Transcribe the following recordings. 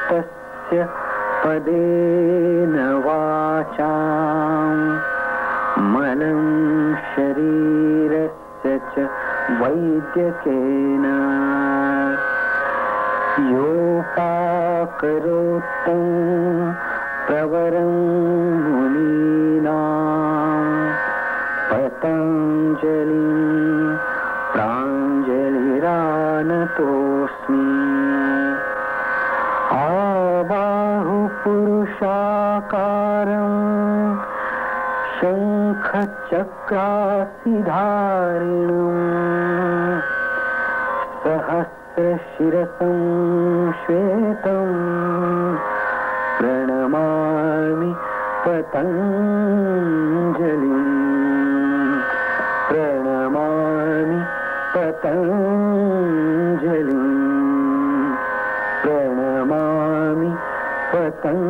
तस्य पदेन वाचां मलं शरीरस्य च वैद्यकेन योपाकरोत्तं प्रवरं मुनीनां पतञ्जलिं प्राञ्जलिरानतोऽस्मि आबाहुपुरुषाकारं शङ्खचक्रासिधारिणं सहस्रशिरसं श्वेतं प्रणमामि पतञ्जलिं प्रणमामि पतञ्जलिं प्रणमामि पतञ्जलिं.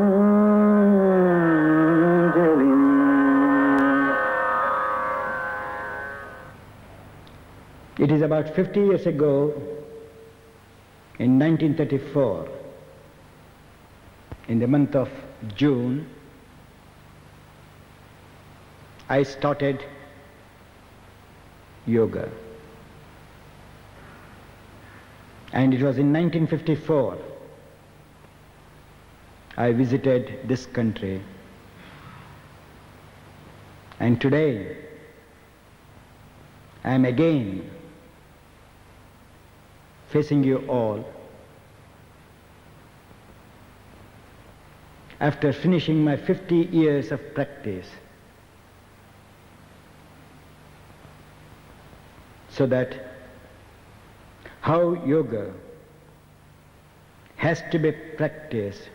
It is about 50 years ago, in 1934, in the month of June, I started yoga. And it was in 1954 I visited this country. And today I am again facing you all after finishing my 50 years of practice, so that how yoga has to be practiced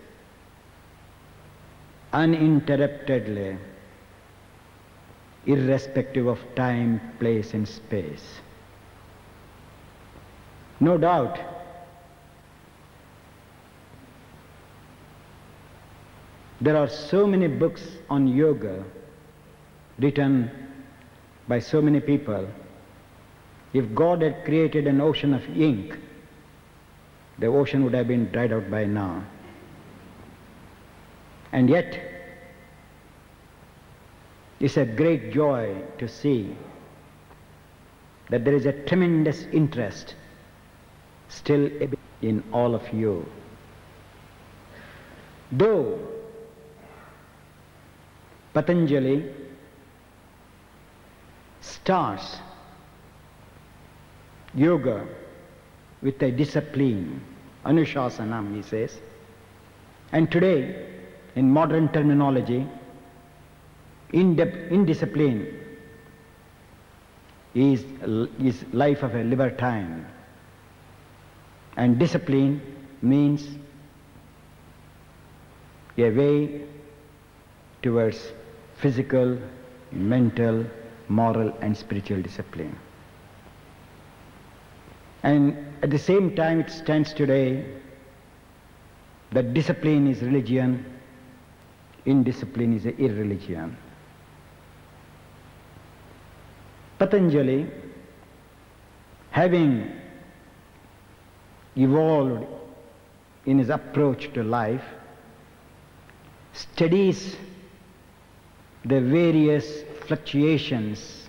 uninterruptedly, irrespective of time, place and space. No doubt, there are so many books on yoga written by so many people. If God had created an ocean of ink, the ocean would have been dried out by now. And yet, it's a great joy to see that there is a tremendous interest still in all of you. Though Patanjali starts yoga with a discipline, anushasanam, he says, and today, in modern terminology, indiscipline is life of a libertine, and discipline means a way towards physical, mental, moral and spiritual discipline. And at the same time it stands today that discipline is religion, indiscipline is irreligion. Patanjali, having evolved in his approach to life, studies the various fluctuations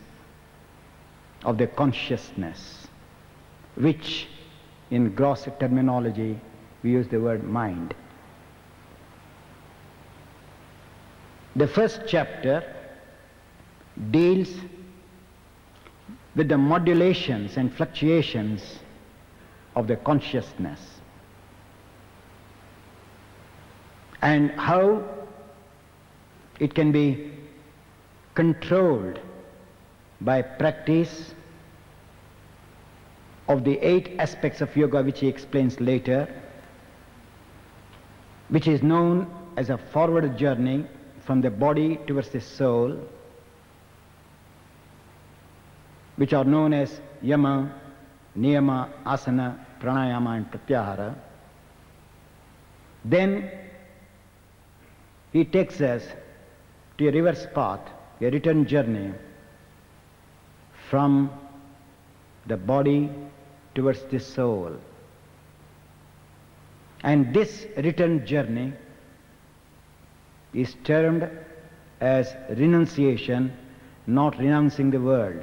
of the consciousness, which in gross terminology we use the word mind. The first chapter deals with the modulations and fluctuations of the consciousness and how it can be controlled by practice of the 8 aspects of yoga, which he explains later, which is known as a forward journey from the body towards the soul, which are known as yama, niyama, asana, pranayama and pratyahara. Then he takes us to a reverse path, a return journey from the body towards the soul. And this return journey is termed as renunciation, not renouncing the world.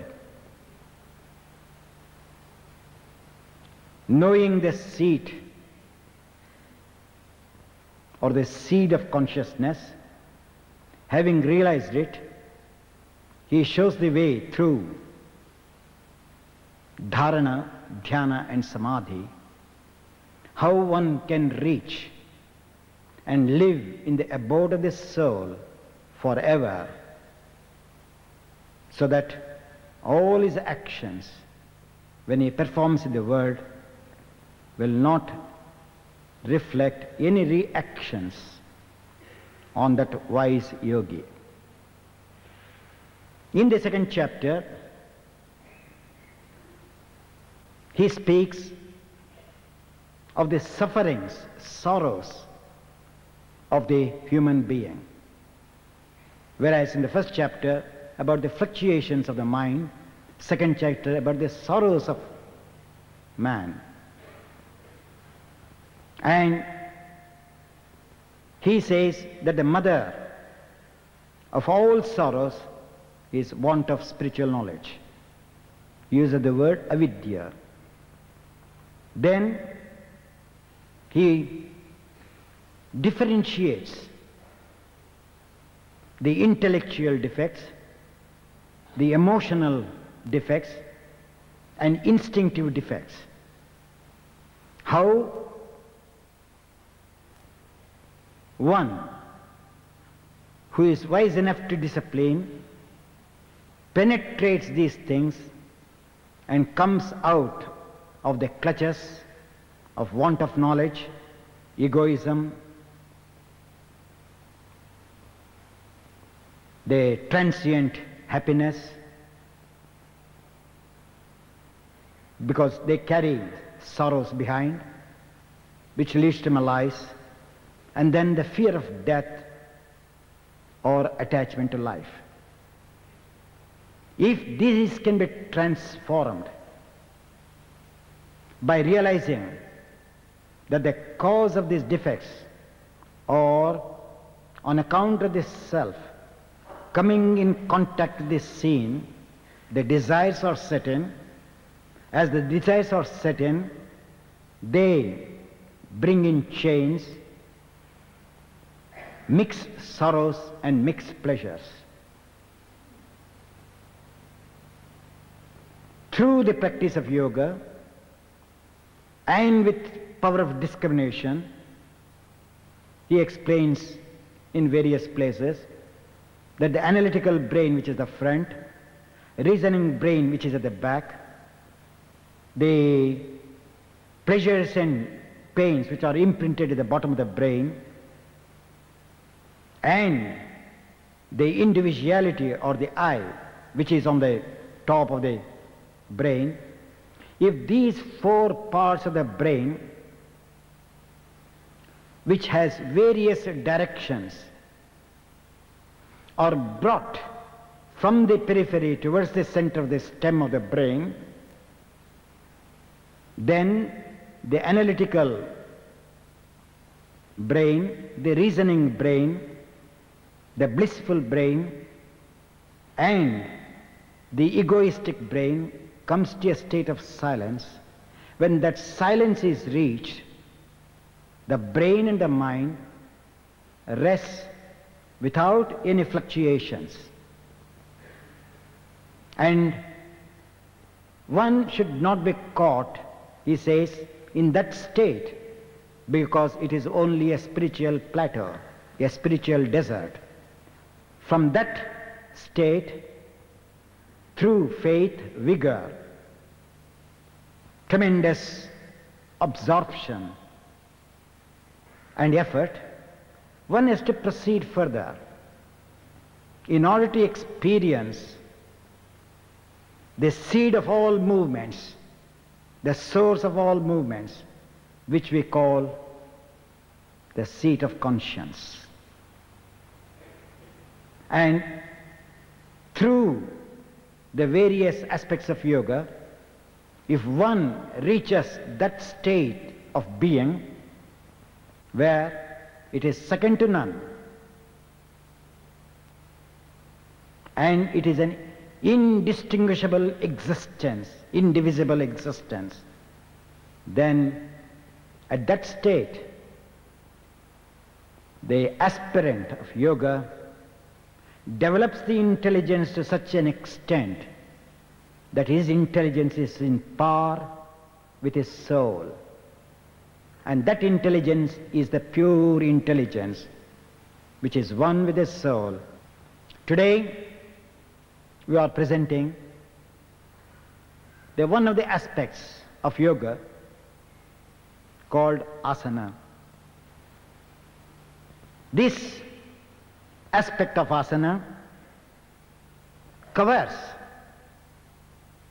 Knowing the seat or the seed of consciousness, having realized it, he shows the way through dharana, dhyana and samadhi, how one can reach and live in the abode of the soul forever, so that all his actions, when he performs in the world, will not reflect any reactions on that wise yogi. In the second chapter, he speaks of the sufferings, sorrows of the human being. Whereas in the first chapter, about the fluctuations of the mind, second chapter about the sorrows of man. And he says that the mother of all sorrows is want of spiritual knowledge. He uses the word avidya. Then he differentiates the intellectual defects, the emotional defects, and instinctive defects. How one who is wise enough to discipline penetrates these things and comes out of the clutches of want of knowledge, egoism, the transient happiness, because they carry sorrows behind, which leads to malice, and then the fear of death or attachment to life. If this can be transformed by realizing that the cause of these defects or on account of this self coming in contact with this scene, the desires are set in. As the desires are set in, they bring in chains, mixed sorrows and mixed pleasures. Through the practice of yoga and with power of discrimination, he explains in various places that the analytical brain, which is the front, reasoning brain, which is at the back, the pleasures and pains which are imprinted at the bottom of the brain, and the individuality or the I, which is on the top of the brain, if these four parts of the brain, which has various directions, are brought from the periphery towards the center of the stem of the brain, then the analytical brain, the reasoning brain, the blissful brain, and the egoistic brain comes to a state of silence. When that silence is reached, the brain and the mind rest without any fluctuations. And one should not be caught, he says, in that state, because it is only a spiritual plateau, a spiritual desert. From that state, through faith, vigor, tremendous absorption and effort, one has to proceed further in order to experience the seed of all movements, the source of all movements, which we call the seat of conscience. And through the various aspects of yoga, if one reaches that state of being, where it is second to none, and it is an indistinguishable existence, indivisible existence, then at that state, the aspirant of yoga develops the intelligence to such an extent that his intelligence is in par with his soul. And that intelligence is the pure intelligence which is one with his soul. Today, we are presenting one of the aspects of yoga called asana. This aspect of asana covers,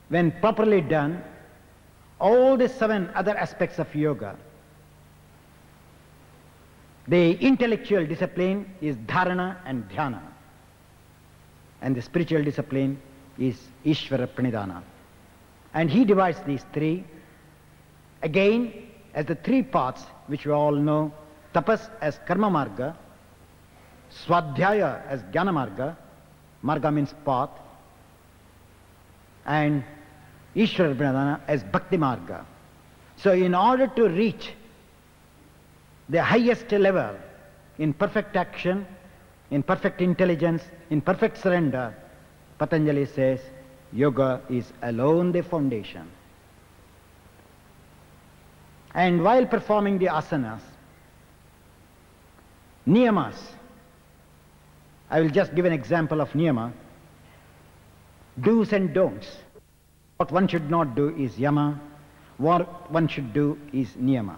when properly done, all the 7 other aspects of yoga. The intellectual discipline is dharana and dhyana, and the spiritual discipline is Ishvara Pranidhana. And he divides these 3 again as the 3 paths which we all know: tapas as karma marga, swadhyaya as jnana marga, marga means path, and Ishvara Pranidhana as bhakti marga. So in order to reach the highest level in perfect action, in perfect intelligence, in perfect surrender, Patanjali says yoga is alone the foundation. And while performing the asanas, niyamas, I will just give an example of niyama, do's and don'ts. What one should not do is yama, what one should do is niyama.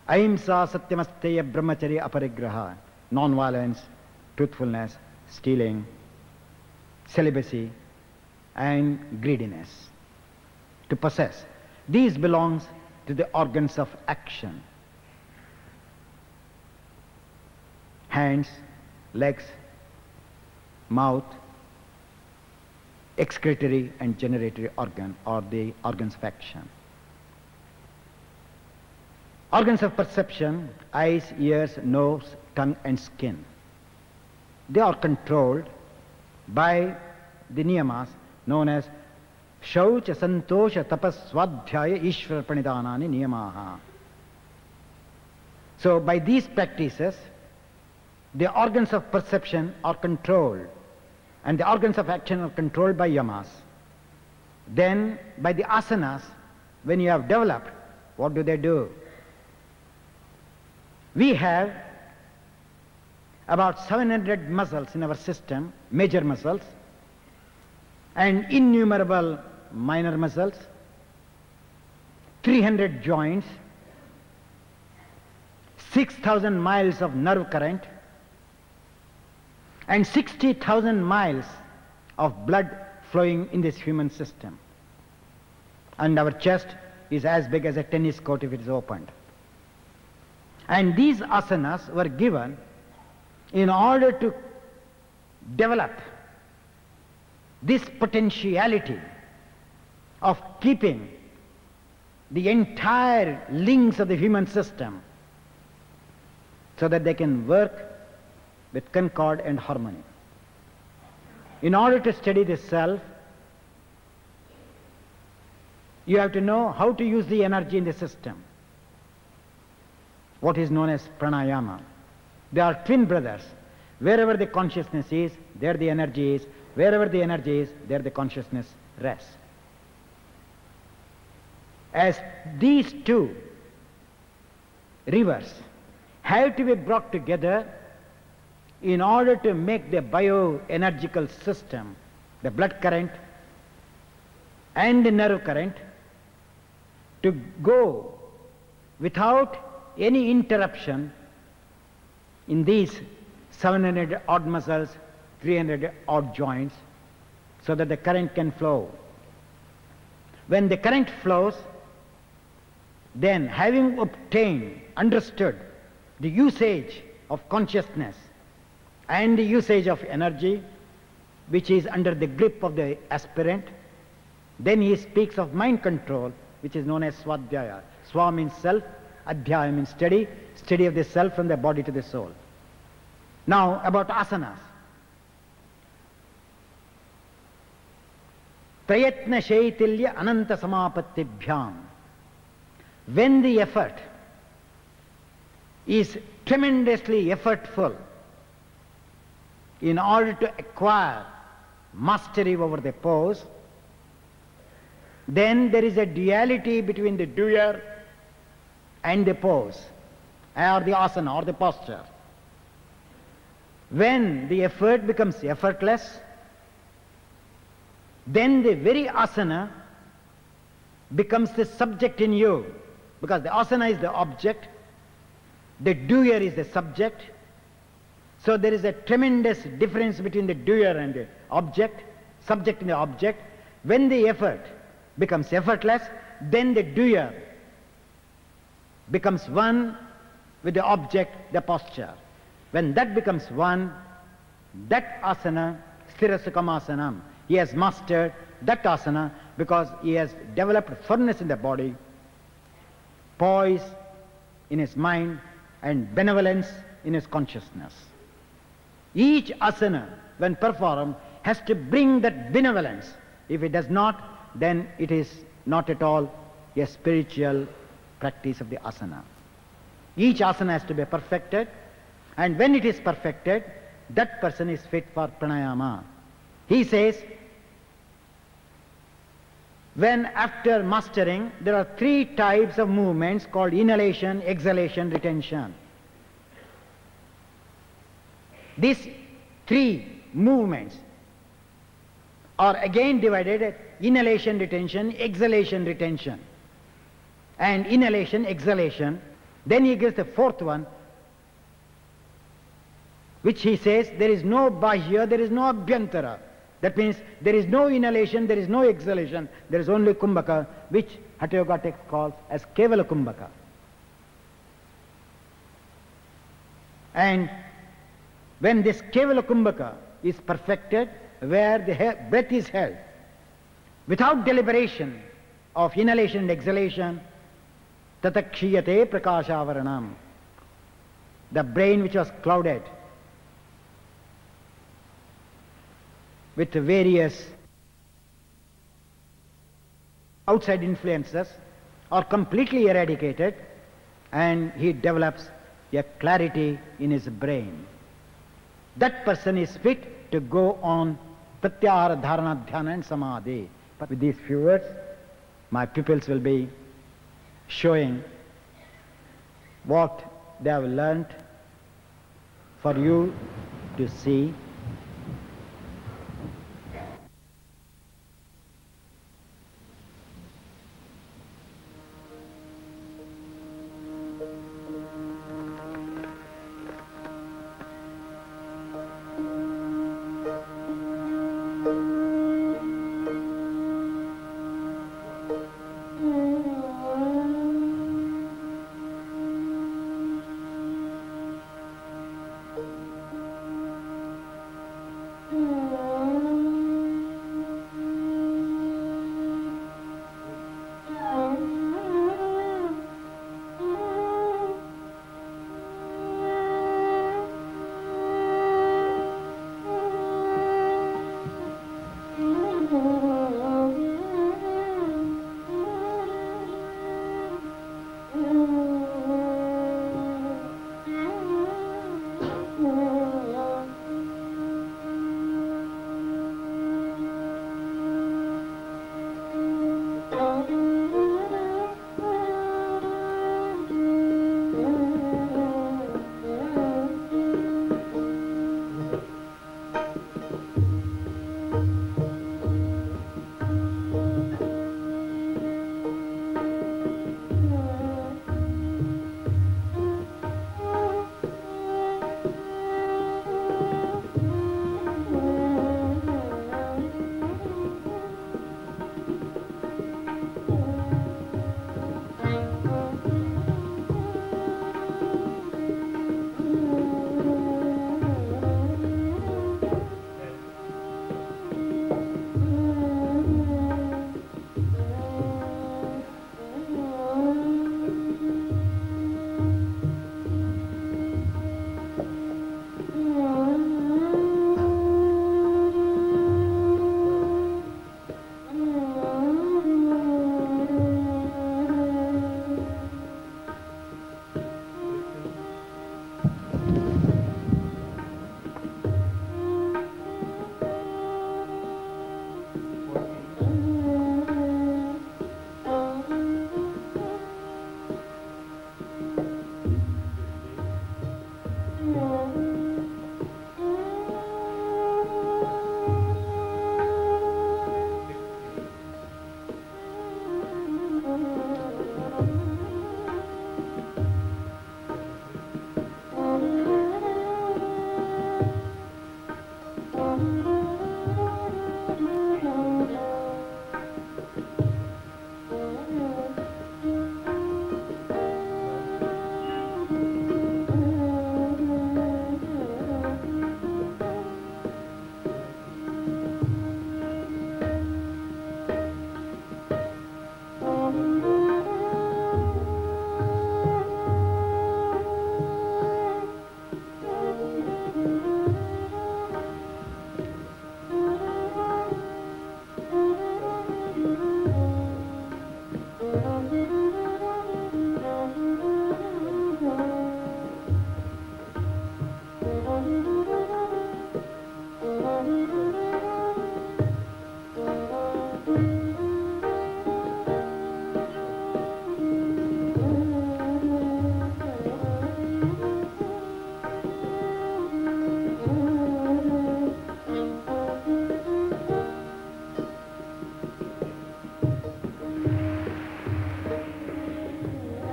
Ahimsa, satyamasteya, brahmacharya, aparigraha, non-violence, truthfulness, stealing, celibacy, and greediness. To possess. These belongs to the organs of action. Hands, legs, mouth, excretory and generatory organ are the organs of action. Organs of perception, eyes, ears, nose, tongue and skin. They are controlled by the niyamas known as Shaucha, Santosha, Tapas, Swadhyaya, Ishvara Pranidhanani Niyamaha. So by these practices, the organs of perception are controlled and the organs of action are controlled by yamas. Then by the asanas, when you have developed, what do? We have about 700 muscles in our system, major muscles, and innumerable minor muscles, 300 joints, 6,000 miles of nerve current, and 60,000 miles of blood flowing in this human system. And our chest is as big as a tennis court if it is opened. And these asanas were given in order to develop this potentiality of keeping the entire links of the human system so that they can work with concord and harmony. In order to study the self, you have to know how to use the energy in the system, what is known as pranayama. They are twin brothers. Wherever the consciousness is, there the energy is. Wherever the energy is, there the consciousness rests. As these 2 rivers have to be brought together in order to make the bioenergical system, the blood current and the nerve current, to go without any interruption in these 700 odd muscles, 300 odd joints, so that the current can flow. When the current flows, then having obtained, understood the usage of consciousness and the usage of energy, which is under the grip of the aspirant, then he speaks of mind control, which is known as swadhyaya. Swa means self, Adhyaya means study, study of the self from the body to the soul. Now about asanas. Prayatna shaitilya ananta samapatibhyam. When the effort is tremendously effortful in order to acquire mastery over the pose, then there is a duality between the doer and the pose, or the asana, or the posture. When the effort becomes effortless, then the very asana becomes the subject in you, because the asana is the object, the doer is the subject. So there is a tremendous difference between the doer and the object, subject and the object. When the effort becomes effortless, then the doer becomes one with the object, the posture. When that becomes one, that asana, sthirasukamasanam, he has mastered that asana because he has developed firmness in the body, poise in his mind, and benevolence in his consciousness. Each asana, when performed, has to bring that benevolence. If it does not, then it is not at all a spiritual practice of the asana. Each asana has to be perfected, and when it is perfected, that person is fit for pranayama. He says, when after mastering, there are 3 types of movements called inhalation, exhalation, retention. These 3 movements are again divided: inhalation, retention, exhalation, retention, and inhalation, exhalation. Then he gives the 4th one, which he says there is no bahya, there is no abhyantara. That means there is no inhalation, there is no exhalation, there is only kumbhaka, which Hatha Yoga text calls as kevala kumbhaka. And when this kevala kumbhaka is perfected, where the breath is held without deliberation of inhalation and exhalation, tatakshiyate prakashavaranam, the brain which was clouded with various outside influences are completely eradicated, and he develops a clarity in his brain. That person is fit to go on pratyahara, dharana, dhyana and samadhi. But with these few words, my pupils will be showing what they have learnt for you to see.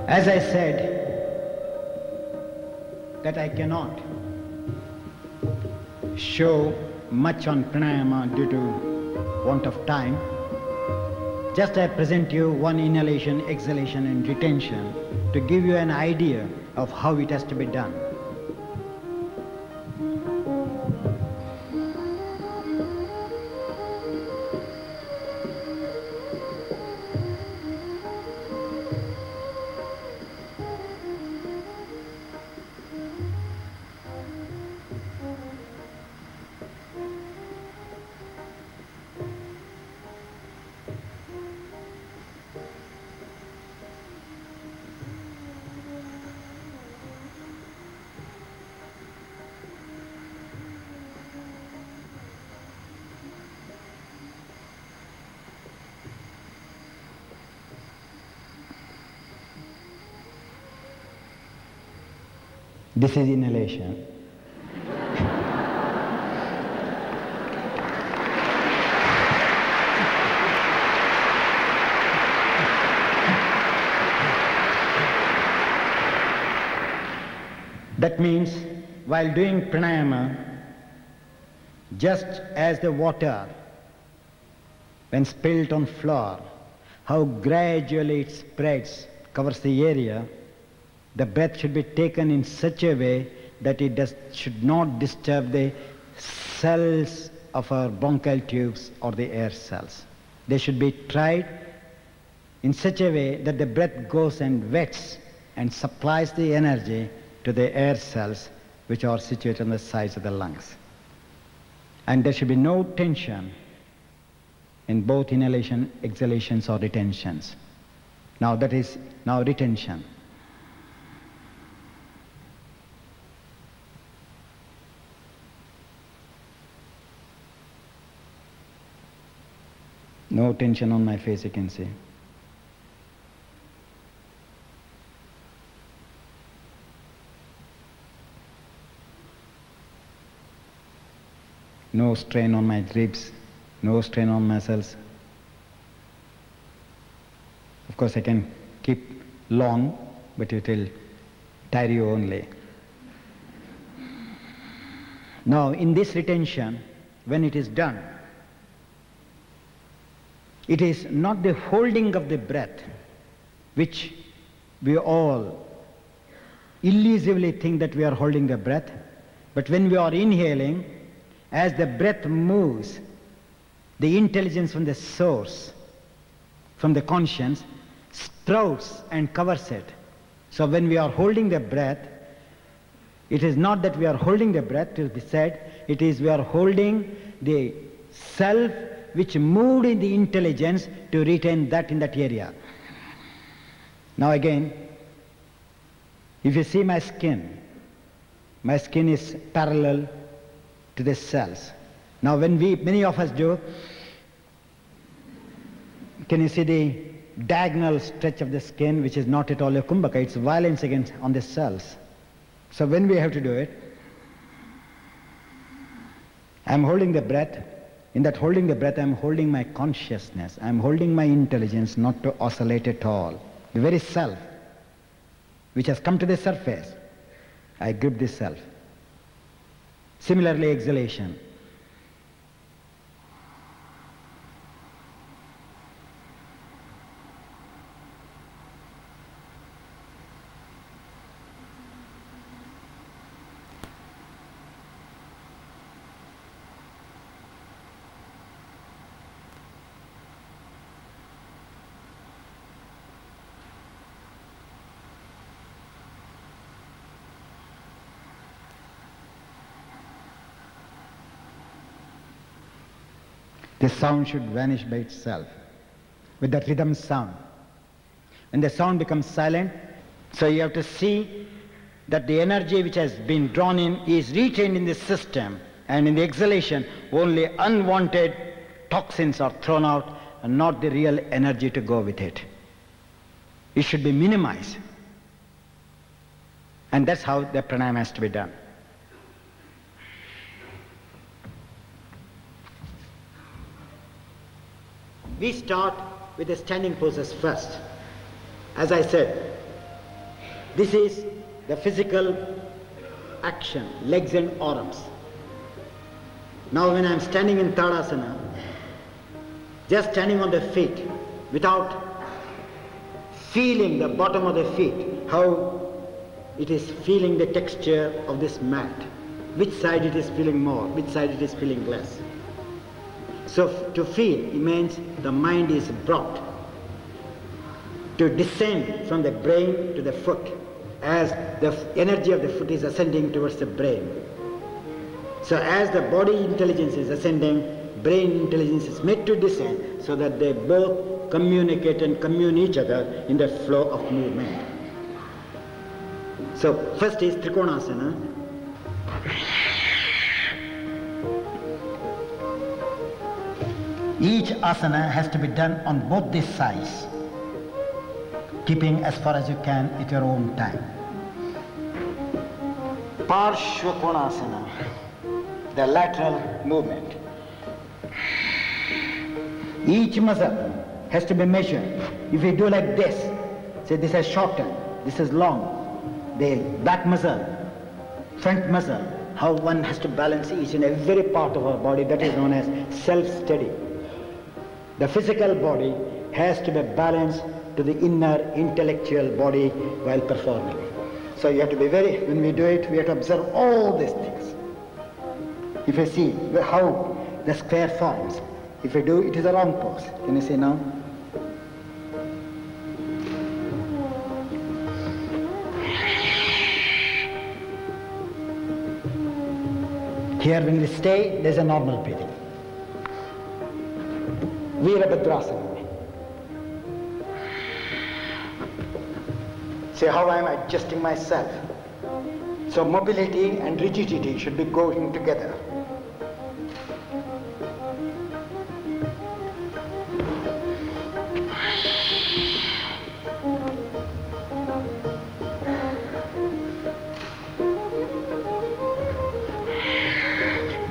As I said, that I cannot show much on pranayama due to want of time, just I present you one inhalation, exhalation and retention to give you an idea of how it has to be done. This is inhalation. That means while doing pranayama, just as the water, when spilled on floor, how gradually it spreads, covers the area, the breath should be taken in such a way that it should not disturb the cells of our bronchial tubes or the air cells. They should be tried in such a way that the breath goes and wets and supplies the energy to the air cells which are situated on the sides of the lungs. And there should be no tension in both inhalation, exhalations or retentions. Now that is now retention. No tension on my face, you can see. No strain on my ribs, no strain on muscles. Of course I can keep long, but it will tire you only. Now in this retention, when it is done, it is not the holding of the breath, which we all illusively think that we are holding the breath, but when we are inhaling, as the breath moves, the intelligence from the source, from the conscience, sprouts and covers it. So when we are holding the breath, it is not that we are holding the breath to be said, it is we are holding the self which moved in the intelligence to retain that in that area. Now again, if you see my skin is parallel to the cells. Now when many of us do, can you see the diagonal stretch of the skin, which is not at all a kumbhaka, it's violence against on the cells. So when we have to do it, I'm holding the breath. In that holding the breath, I'm holding my consciousness. I'm holding my intelligence not to oscillate at all. The very self, which has come to the surface, I grip this self. Similarly, exhalation. The sound should vanish by itself with that rhythm sound. and the sound becomes silent. So you have to see that the energy which has been drawn in is retained in the system, and in the exhalation only unwanted toxins are thrown out and not the real energy to go with it. It should be minimized. And that's how the pranayama has to be done. We start with the standing poses first. As I said, this is the physical action, legs and arms. Now when I am standing in Tadasana, just standing on the feet without feeling the bottom of the feet, how it is feeling the texture of this mat, which side it is feeling more, which side it is feeling less. So to feel, it means the mind is brought to descend from the brain to the foot as the energy of the foot is ascending towards the brain. So as the body intelligence is ascending, brain intelligence is made to descend so that they both communicate and commune each other in the flow of movement. So first is Trikonasana. Each asana has to be done on both these sides, keeping as far as you can at your own time. Parshva Konasana, the lateral movement. Each muscle has to be measured. If you do like this, say this is shortened, this is long, the back muscle, front muscle, how one has to balance each and every part of our body, that is known as self-study. The physical body has to be balanced to the inner intellectual body while performing. So you have to be when we do it, we have to observe all these things. If you see how the square forms, if you do, it is a wrong pose. Can you see now? Here when we stay, there's a normal breathing. Virabhadrasana. See how I am adjusting myself. So mobility and rigidity should be going together.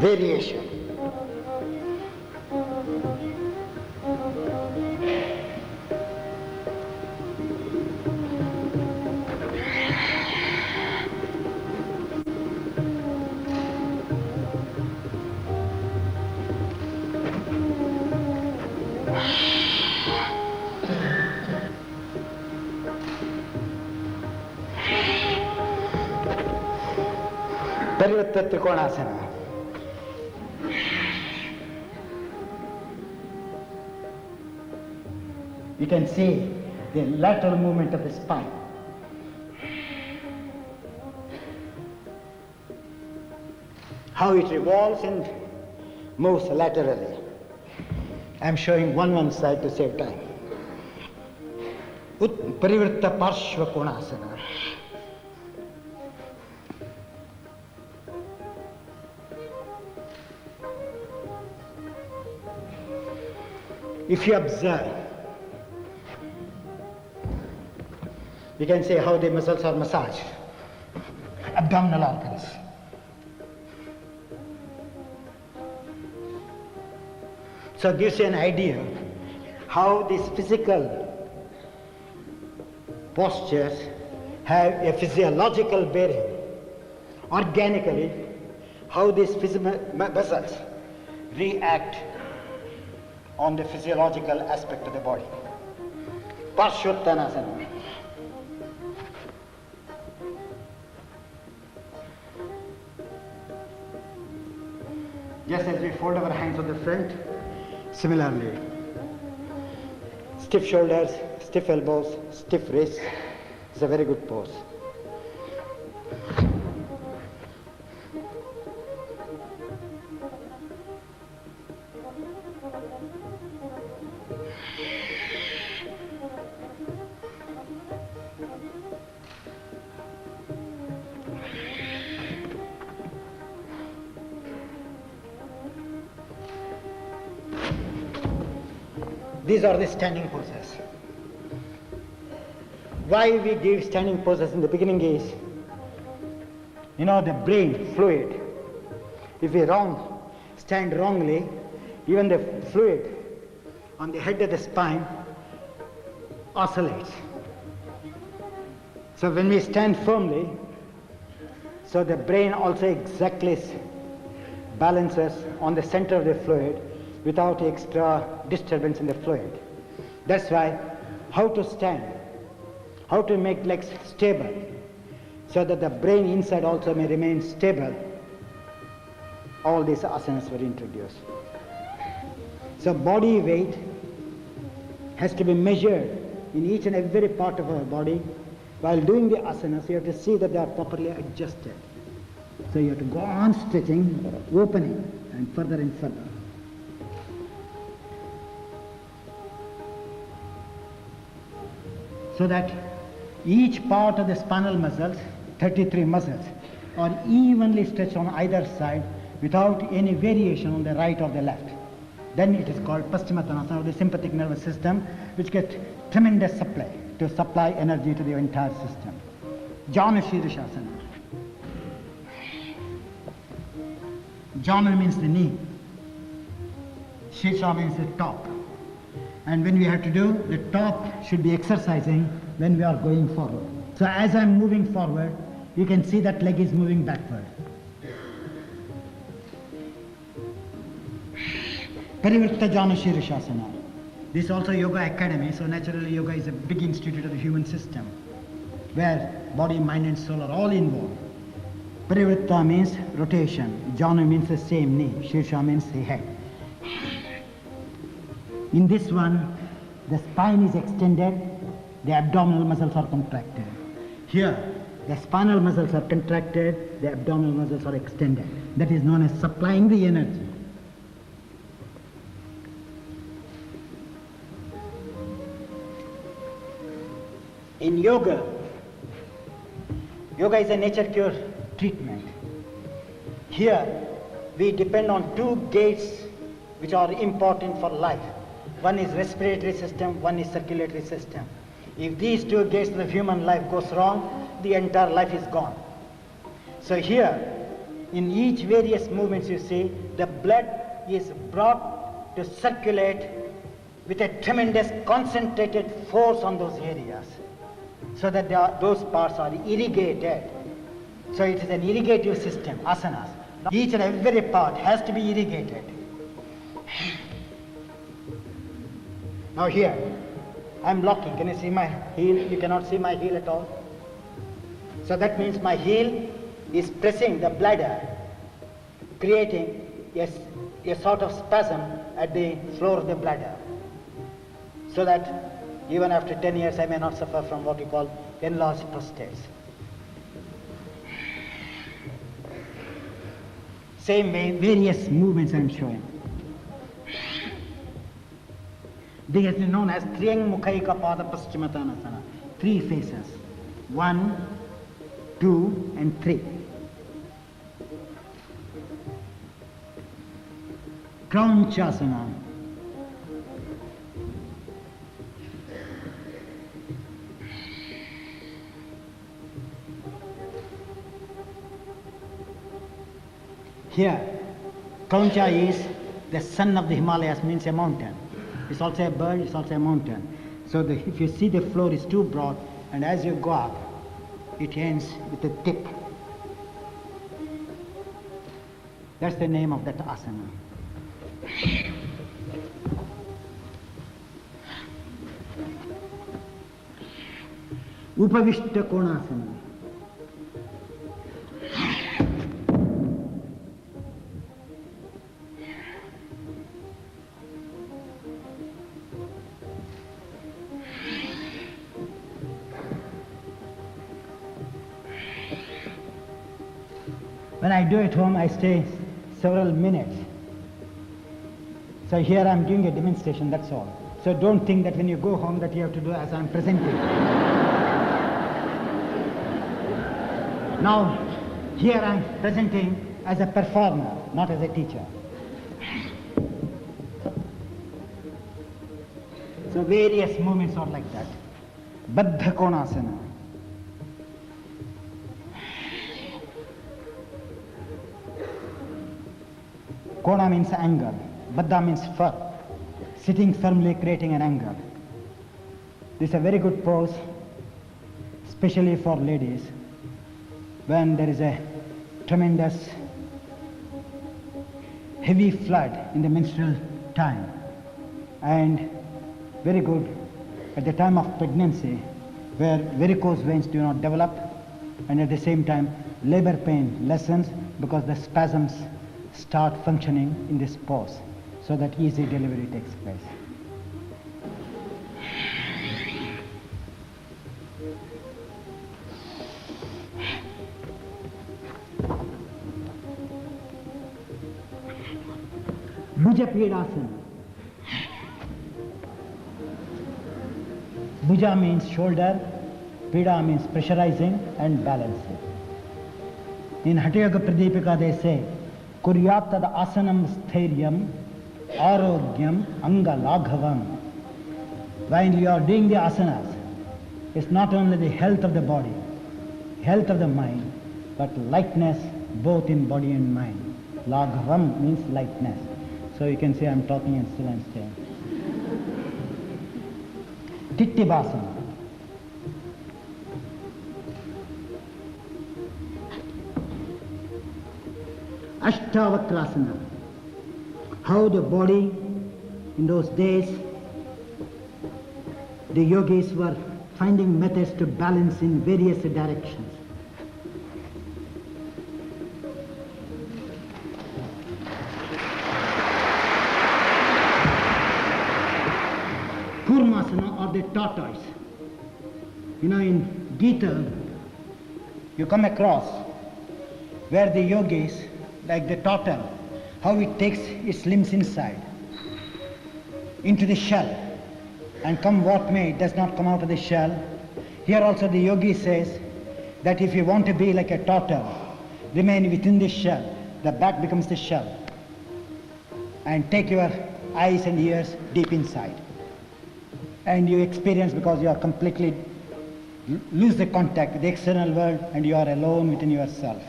Variation. Parivarta Trikonasana. You can see the lateral movement of the spine. How it revolves and moves laterally. I am showing one side to save time. Parivarta Parshva Konasana. If you observe, you can see how the muscles are massaged, abdominal organs. So it gives you an idea how these physical postures have a physiological bearing. Organically, how these muscles react on the physiological aspect of the body. Parshvottanasana. Just as we fold our hands on the front, similarly, stiff shoulders, stiff elbows, stiff wrists is a very good pose. These are the standing poses. Why we give standing poses in the beginning is, the brain fluid. If we stand wrongly, even the fluid on the head of the spine oscillates. So when we stand firmly, so the brain also exactly balances on the center of the fluid without extra disturbance in the fluid. That's why how to stand, how to make legs stable, so that the brain inside also may remain stable. All these asanas were introduced. So body weight has to be measured in each and every part of our body. While doing the asanas, you have to see that they are properly adjusted. So you have to go on stretching, opening, and further and further. So that each part of the spinal muscles, 33 muscles, are evenly stretched on either side without any variation on the right or the left. Then it is called Paschimottanasana, of the sympathetic nervous system, which gets tremendous supply to supply energy to the entire system. Janu Shirishasana. Janu means the knee. Shirsha means the top. And when we have to do, the top should be exercising when we are going forward. So as I'm moving forward, you can see that leg is moving backward. Parivrtta Janu Shirishasana. This is also Yoga Academy, so naturally yoga is a big institute of the human system, where body, mind and soul are all involved. Parivrtta means rotation, Janu means the same knee, Shirsha means the head. In this one, the spine is extended, the abdominal muscles are contracted. Here, the spinal muscles are contracted, the abdominal muscles are extended. That is known as supplying the energy. In yoga is a nature cure treatment. Here, we depend on two gates which are important for life. One is respiratory system, one is circulatory system. If these two gates of the human life goes wrong, the entire life is gone. So here, in each various movements you see, the blood is brought to circulate with a tremendous concentrated force on those areas, so that those parts are irrigated. So it is an irrigative system, asanas. Each and every part has to be irrigated. Now here, I'm locking. Can you see my heel? You cannot see my heel at all. So that means my heel is pressing the bladder, creating a sort of spasm at the floor of the bladder, so that even after 10 years I may not suffer from what we call enlarged prostates. Same way, various movements I am showing. This is known as Triyang Mukhaika Pada Paschimottanasana. 3 faces. 1, 2, and 3. Kraunchasana. Here, Krauncha is the son of the Himalayas, means a mountain. It's also a bird, it's also a mountain. So if you see the floor is too broad, and as you go up, it ends with a tip. That's the name of that asana. Upavishta Konasana. When I do it home, I stay several minutes. So here I'm doing a demonstration, that's all. So don't think that when you go home that you have to do as I'm presenting. Now, here I'm presenting as a performer, not as a teacher. So various movements are like that. Baddha Konasana. Kona means angle. Baddha means firm. Sitting firmly, creating an angle. This is a very good pose, especially for ladies, when there is a tremendous heavy flood in the menstrual time, and very good at the time of pregnancy, where varicose veins do not develop, and at the same time labor pain lessens because the spasms start functioning in this pose, so that easy delivery takes place. Bhuja Pidasana. Bhuja means shoulder, Pida means pressurizing and balancing. In Hatha Yoga Pradipika they say, Kuryat tad asanam sthiryam arogyam anga laghavam. When you are doing the asanas, it's not only the health of the body, health of the mind, but lightness both in body and mind. Laghavam means lightness. So you can say I'm talking and still I'm staying. Tittibhasana. Ashtavakrasana. How the body in those days, the yogis were finding methods to balance in various directions. Kurmasana or the tortoise. You know, in Gita, you come across where the yogis, like the turtle, how it takes its limbs inside into the shell, and come what may, it does not come out of the shell. Here also the yogi says that if you want to be like a turtle, remain within the shell, the back becomes the shell, and take your eyes and ears deep inside. And you experience, because you are completely lose the contact with the external world and you are alone within yourself.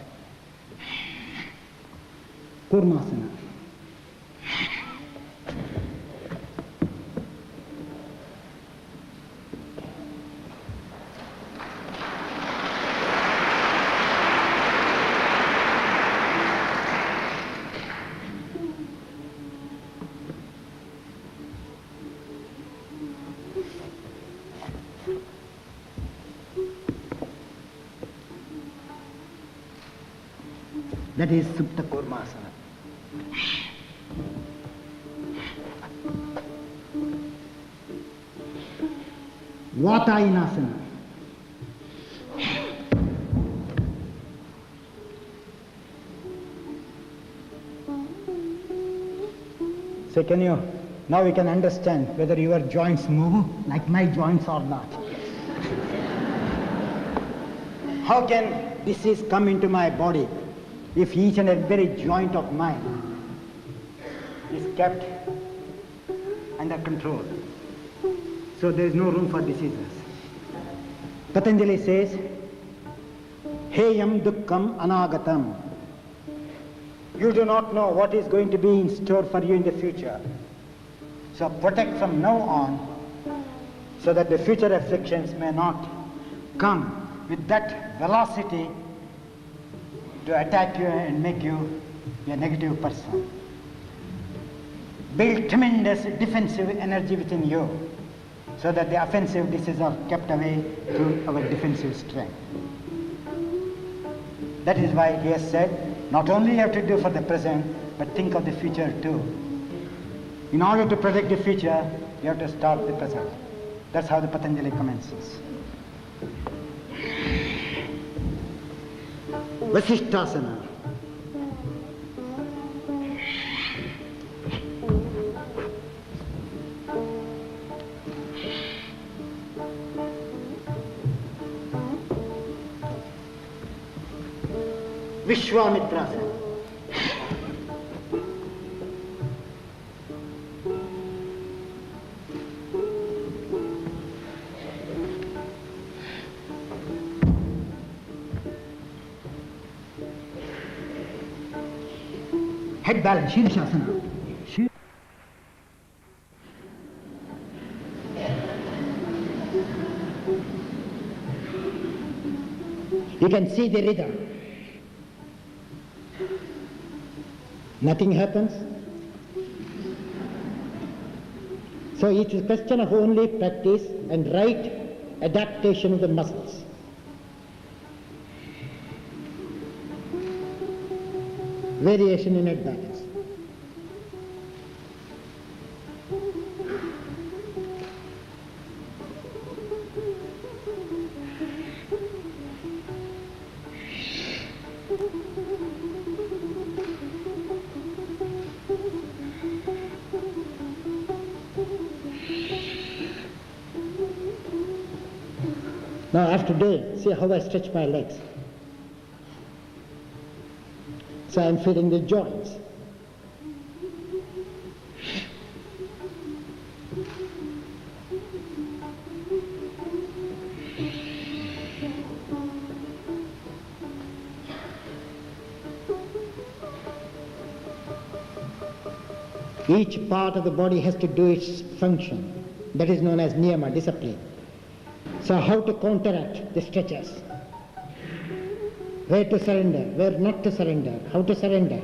Kurmasana. That is Supta Kurmasana. Vatayinasana. So can you, now we can understand whether your joints move like my joints or not. How can disease come into my body if each and every joint of mine is kept under control? So there is no room for diseases. Patanjali says, Heyam dukkam anagatam. You do not know what is going to be in store for you in the future. So protect from now on so that the future afflictions may not come with that velocity to attack you and make you a negative person. Build tremendous defensive energy within you so that the offensive diseases are kept away through our defensive strength. That is why he has said, not only you have to do for the present, but think of the future too. In order to protect the future, you have to start the present. That's how the Patanjali commences. Vasishthasana. Vishwamitrasana. Head balance, Shirshasana. You can see the rhythm. Nothing happens. So it's a question of only practice and right adaptation of the muscles. Variation in head balance. Now after doing, see how I stretch my legs. So I'm feeling the joints. Each part of the body has to do its function. That is known as niyama, discipline. So how to counteract the stretches? Where to surrender, where not to surrender, how to surrender.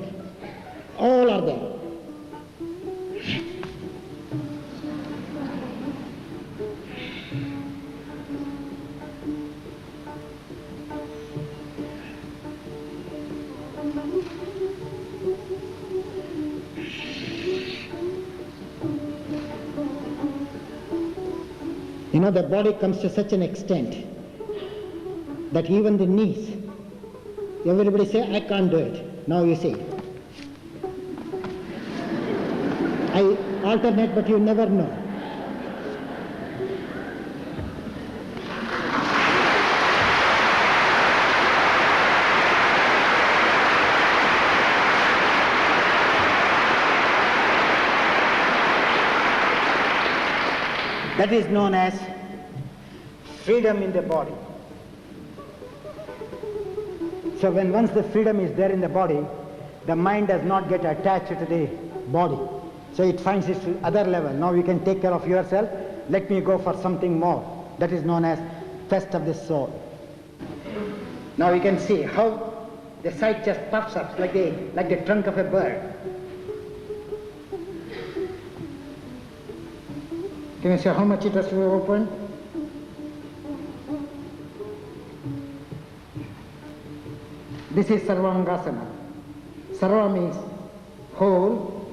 All are there. You know, the body comes to such an extent that even the knees, everybody say, I can't do it. Now you see. I alternate, but you never know. That is known as freedom in the body. So when once the freedom is there in the body, the mind does not get attached to the body. So it finds its other level. Now you can take care of yourself. Let me go for something more. That is known as fest of the soul. Now you can see how the side chest puffs up like the trunk of a bird. Can you see how much it has to open? This is Sarvangasana. Sarva means whole,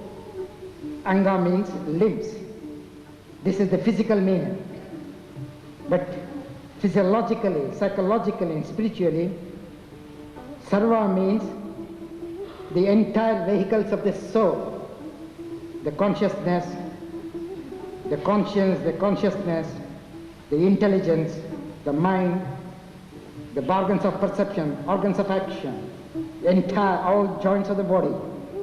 Anga means limbs. This is the physical meaning. But physiologically, psychologically and spiritually, Sarva means the entire vehicles of the soul, the consciousness, the conscience, the consciousness, the intelligence, the mind, the organs of perception, organs of action, entire, all joints of the body,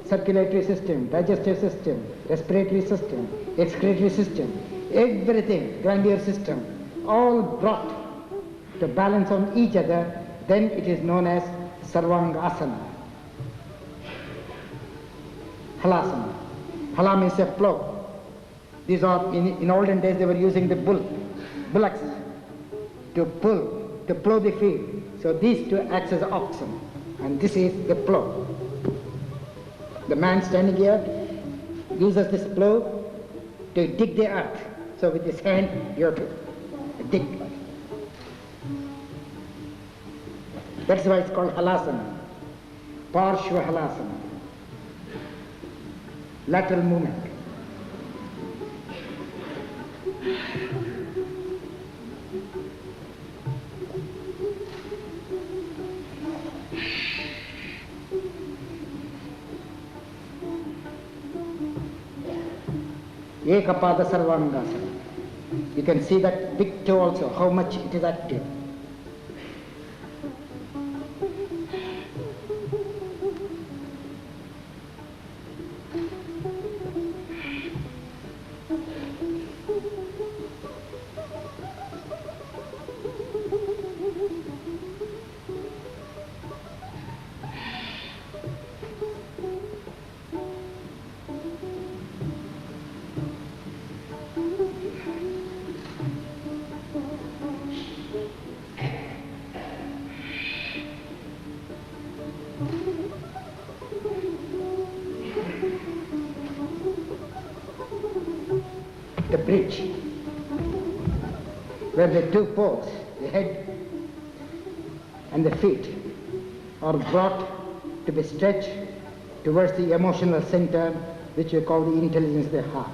circulatory system, digestive system, respiratory system, excretory system, everything, glandular system, all brought to balance on each other, then it is known as Sarvangasana. Halasana. Hala means a plow. These are, in olden days they were using the bullocks to plow the field. So these two acts as oxen, and this is the plow. The man standing here uses this plow to dig the earth. So with his hand you have to dig. That's why it's called halasana, parshva halasana, lateral movement. Ekapada Sarvangasana. You can see that big toe also, how much it is active. bridge where the two poles, the head and the feet, are brought to be stretched towards the emotional center, which we call the intelligence of the heart.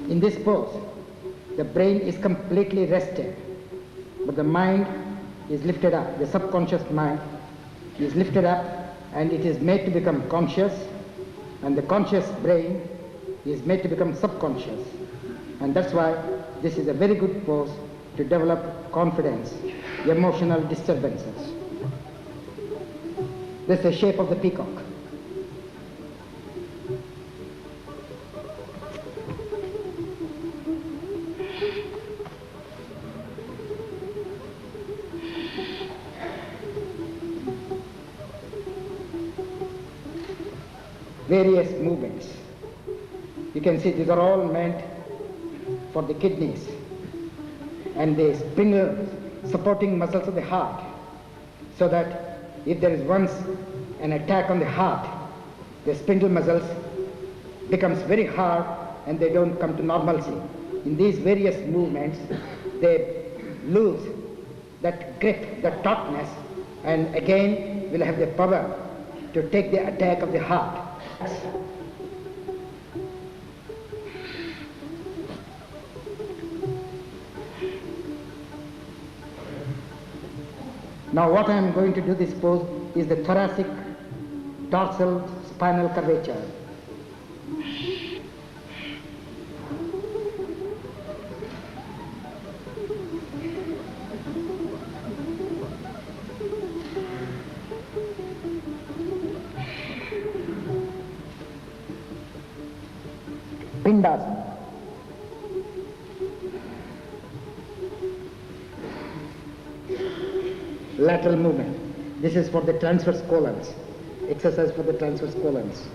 In this pose, the brain is completely rested, but the mind is lifted up. The subconscious mind is lifted up and it is made to become conscious, and the conscious brain is made to become subconscious. And that's why this is a very good pose to develop confidence, emotional disturbances. That's the shape of the peacock. Various movements. You can see these are all meant for the kidneys and the spinal supporting muscles of the heart, so that if there is once an attack on the heart, the spindle muscles becomes very hard and they don't come to normalcy. In these various movements, they lose that grip, that tautness, and again will have the power to take the attack of the heart. Now what I am going to do this pose is the thoracic dorsal spinal curvature. Pindasana. Lateral movement. This is for the transverse colons. Exercise for the transverse colons.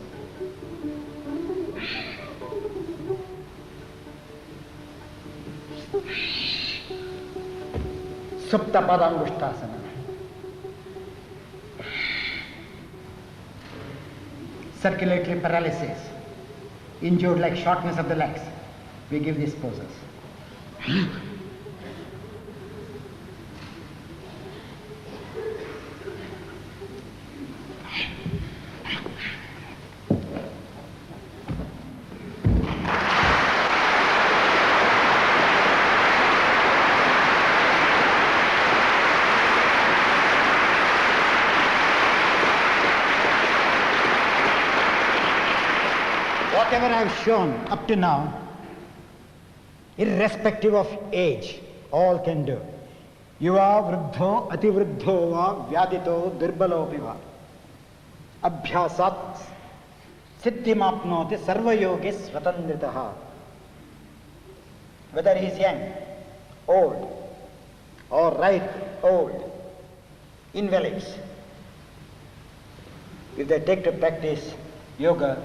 Supta Padangushtasana. Circulatory paralysis. Injured like shortness of the legs. We give these poses. Whatever I have shown up to now, irrespective of age, all can do. Yuva vruddho ativruddho va vyadito durbalopi va abhyasat siddhimapnoti sarva yogis svatandritaha. Whether he is young, old, or ripe old, invalids, if they take to practice yoga,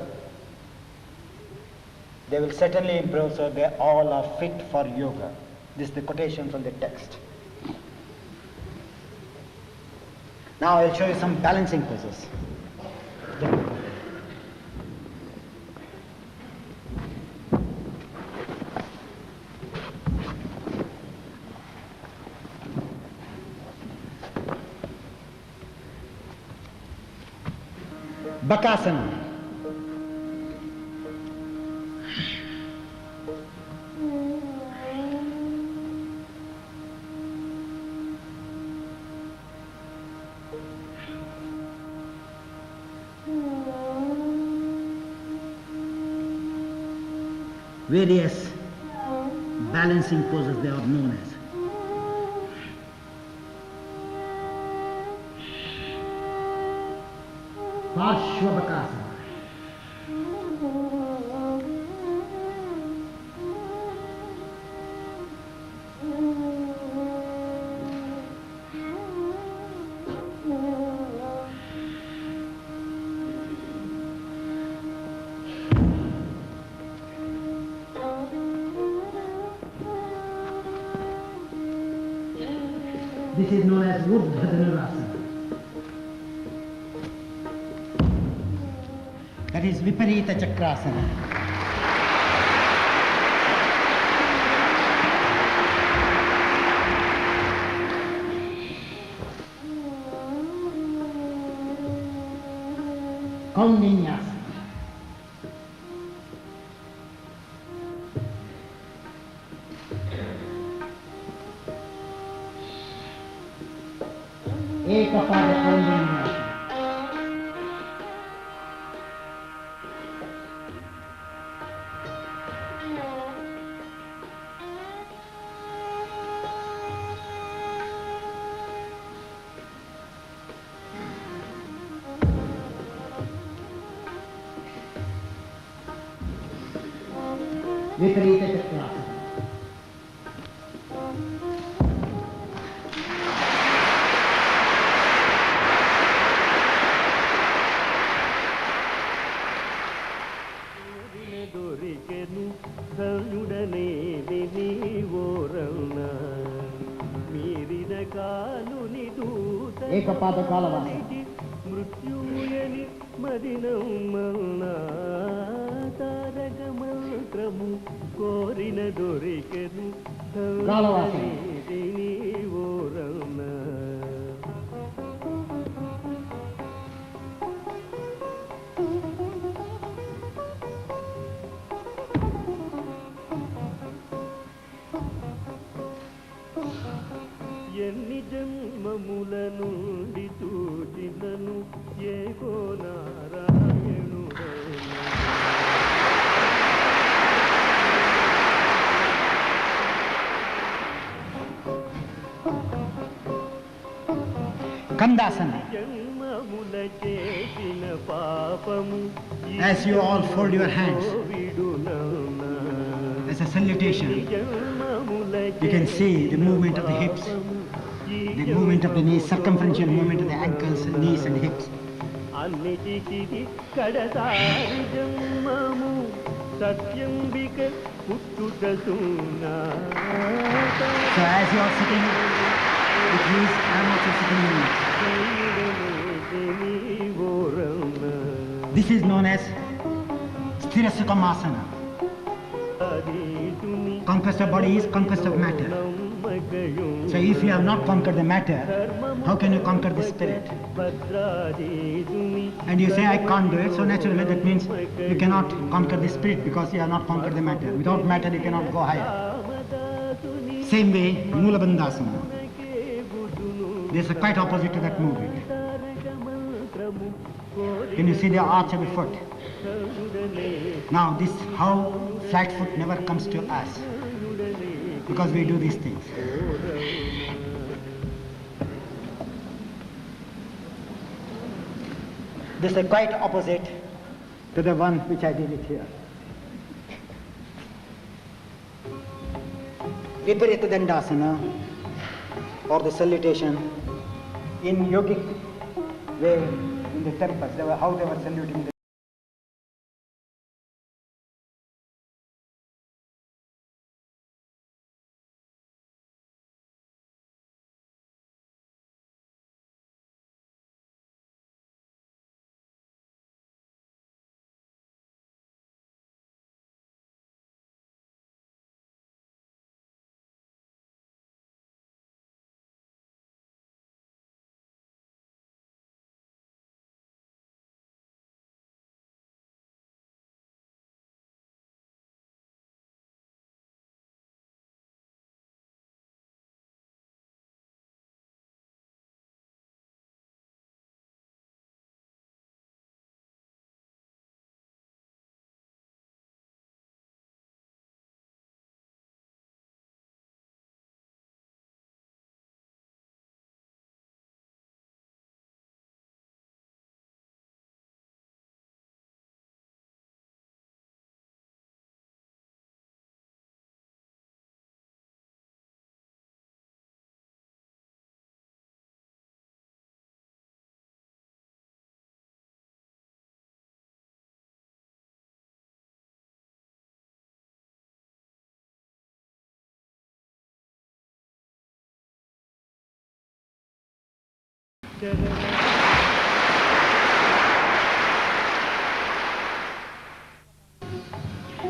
they will certainly improve, so they all are fit for yoga. This is the quotation from the text. Now I'll show you some balancing poses. Bakasana. Various balancing poses they are known as. Parshvabakasana. This is known as Urdhva Dhanurasana. That is Viparita Chakrasana. Kaundinyasa. Ekapada Kaundinyasa. Viparita Chakrasana. దొరికెను ధనుడనే వినివోరణ మీరిన కాలుని దూత Ekapada Kalavasa. మృత్యుయని మదినమ్మన్న తారక మంత్రము కోరిన దొరికెను కాలవాసి. వినివోరణ ఎన్ని జన్మముల నుండి చూచినను ఏకో నారాయణుడైన Kandasana. జన్మముల చేసిన పాపము As you all fold your hands విడునన్నా as a salutation, జన్మముల you can see the movement of the hips, the movement of the knees, circumferential movement of the ankles, knees and hips. అన్నిటికి కడసారి జన్మము సత్యంబిక పుట్టుట సున్నా So as you are sitting with knees, I am also sitting in knees. This is known as Sthira Sukhamasana. Conquest of body is conquest of matter. So if you have not conquered the matter, how can you conquer the spirit? And you say, I can't do it, so naturally that means you cannot conquer the spirit because you have not conquered the matter. Without matter you cannot go higher. Same way, Mula Bandhasana. This is quite opposite to that movement. Can you see the arch of the foot? Now this, how flat foot never comes to us, because we do these things. This is quite opposite to the one which I did it here. Viparita Dandasana, or the salutation in yogic way in the temples, how they were saluting the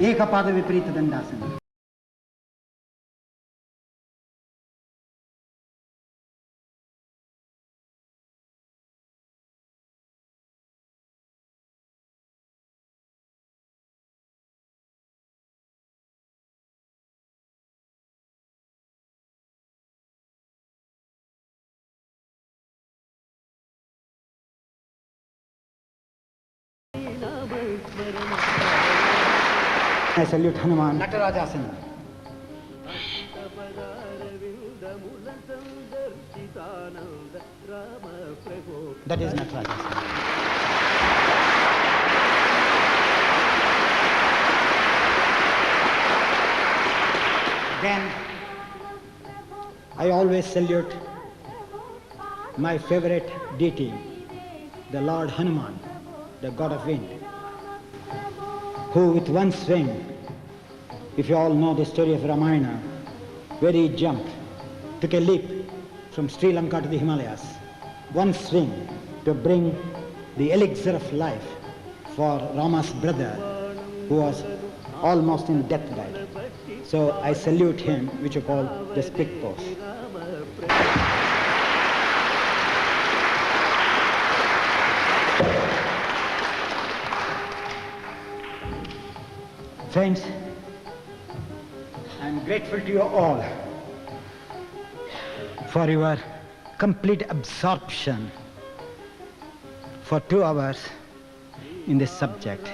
Ekapada Viparita Dandasana. I salute Hanuman. Natarajasana. That is Natarajasana. Then I always salute my favorite deity, the Lord Hanuman, the god of wind, who with one swing, if you all know the story of Ramayana, where he jumped, took a leap from Sri Lanka to the Himalayas, one swing to bring the elixir of life for Rama's brother, who was almost in deathbed. So I salute him, which you call the spit pose. Friends, I am grateful to you all for your complete absorption for 2 hours in this subject.